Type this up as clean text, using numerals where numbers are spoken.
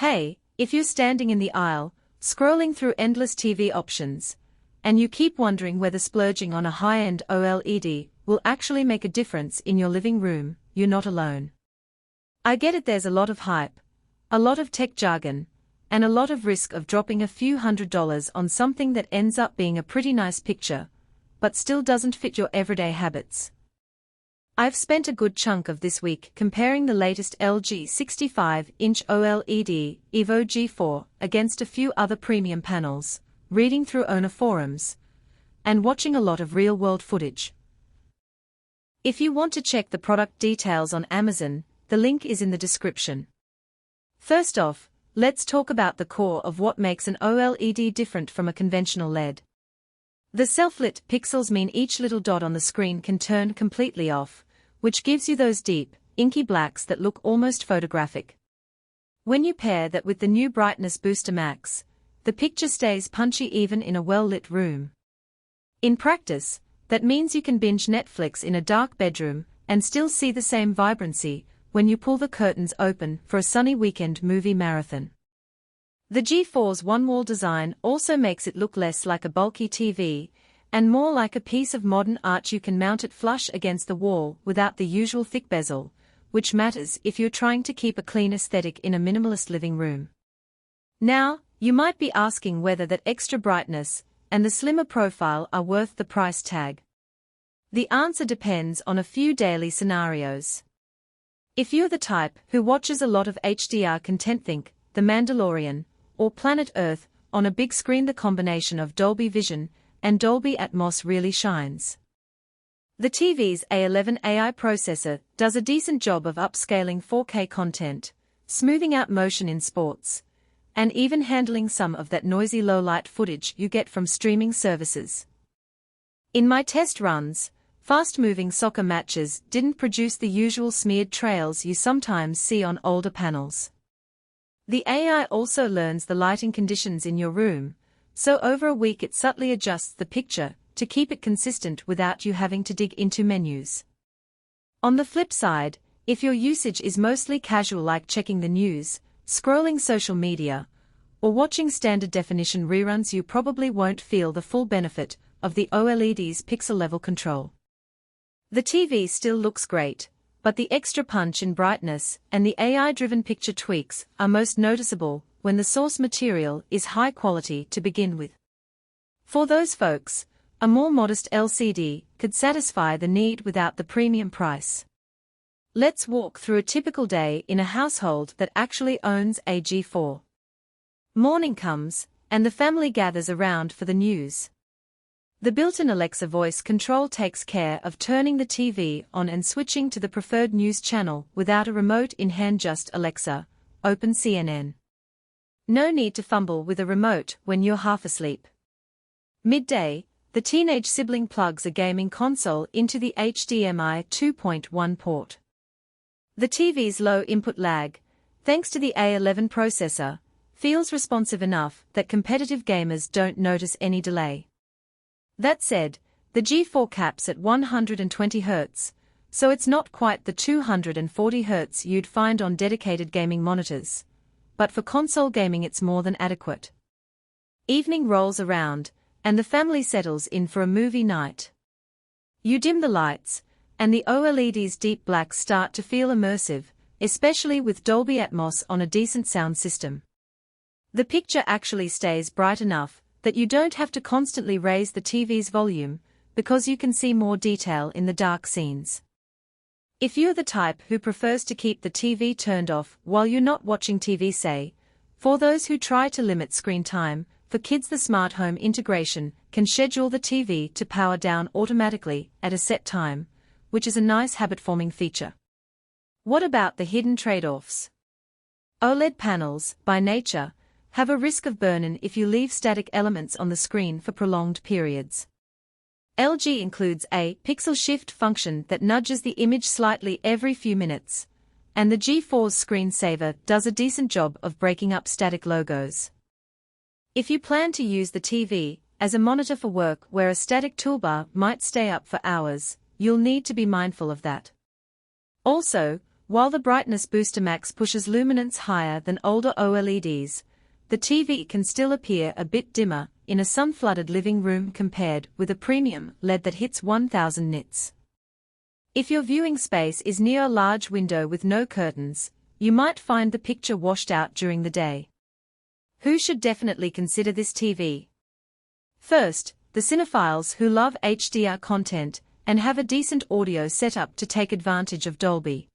Hey, if you're standing in the aisle, scrolling through endless TV options, and you keep wondering whether splurging on a high-end OLED will actually make a difference in your living room, you're not alone. I get it, there's a lot of hype, a lot of tech jargon, and a lot of risk of dropping a few $100s on something that ends up being a pretty nice picture, but still doesn't fit your everyday habits. I've spent a good chunk of this week comparing the latest LG 65-inch OLED evo G4 against a few other premium panels, reading through owner forums, and watching a lot of real-world footage. If you want to check the product details on Amazon, the link is in the description. First off, let's talk about the core of what makes an OLED different from a conventional LED. The self-lit pixels mean each little dot on the screen can turn completely off, which gives you those deep, inky blacks that look almost photographic. When you pair that with the new Brightness Booster Max, the picture stays punchy even in a well-lit room. In practice, that means you can binge Netflix in a dark bedroom and still see the same vibrancy when you pull the curtains open for a sunny weekend movie marathon. The G4's one-wall design also makes it look less like a bulky TV, and more like a piece of modern art. You can mount it flush against the wall without the usual thick bezel, which matters if you're trying to keep a clean aesthetic in a minimalist living room. Now, you might be asking whether that extra brightness and the slimmer profile are worth the price tag. The answer depends on a few daily scenarios. If you're the type who watches a lot of HDR content, think The Mandalorian or Planet Earth on a big screen, the combination of Dolby Vision and Dolby Atmos really shines. The TV's A11 AI processor does a decent job of upscaling 4K content, smoothing out motion in sports, and even handling some of that noisy low-light footage you get from streaming services. In my test runs, fast-moving soccer matches didn't produce the usual smeared trails you sometimes see on older panels. The AI also learns the lighting conditions in your room, so over a week it subtly adjusts the picture to keep it consistent without you having to dig into menus. On the flip side, if your usage is mostly casual, like checking the news, scrolling social media, or watching standard definition reruns, you probably won't feel the full benefit of the OLED's pixel-level control. The TV still looks great, but the extra punch in brightness and the AI-driven picture tweaks are most noticeable when the source material is high quality to begin with. For those folks, a more modest LCD could satisfy the need without the premium price. Let's walk through a typical day in a household that actually owns a G4. Morning comes, and the family gathers around for the news. The built-in Alexa voice control takes care of turning the TV on and switching to the preferred news channel without a remote in hand. Just Alexa, open CNN. No need to fumble with a remote when you're half asleep. Midday, the teenage sibling plugs a gaming console into the HDMI 2.1 port. The TV's low input lag, thanks to the A11 processor, feels responsive enough that competitive gamers don't notice any delay. That said, the G4 caps at 120 Hz, so it's not quite the 240 Hz you'd find on dedicated gaming monitors, but for console gaming it's more than adequate. Evening rolls around, and the family settles in for a movie night. You dim the lights, and the OLED's deep blacks start to feel immersive, especially with Dolby Atmos on a decent sound system. The picture actually stays bright enough that you don't have to constantly raise the TV's volume, because you can see more detail in the dark scenes. If you're the type who prefers to keep the TV turned off while you're not watching TV, say, for those who try to limit screen time, for kids the smart home integration can schedule the TV to power down automatically at a set time, which is a nice habit-forming feature. What about the hidden trade-offs? OLED panels, by nature, have a risk of burn-in if you leave static elements on the screen for prolonged periods. LG includes a pixel shift function that nudges the image slightly every few minutes, and the G4's screensaver does a decent job of breaking up static logos. If you plan to use the TV as a monitor for work where a static toolbar might stay up for hours, you'll need to be mindful of that. Also, While the Brightness Booster Max pushes luminance higher than older OLEDs, the TV can still appear a bit dimmer in a sun-flooded living room compared with a premium LED that hits 1000 nits. If your viewing space is near a large window with no curtains, you might find the picture washed out during the day. Who should definitely consider this TV? First, the cinephiles who love HDR content and have a decent audio setup to take advantage of Dolby.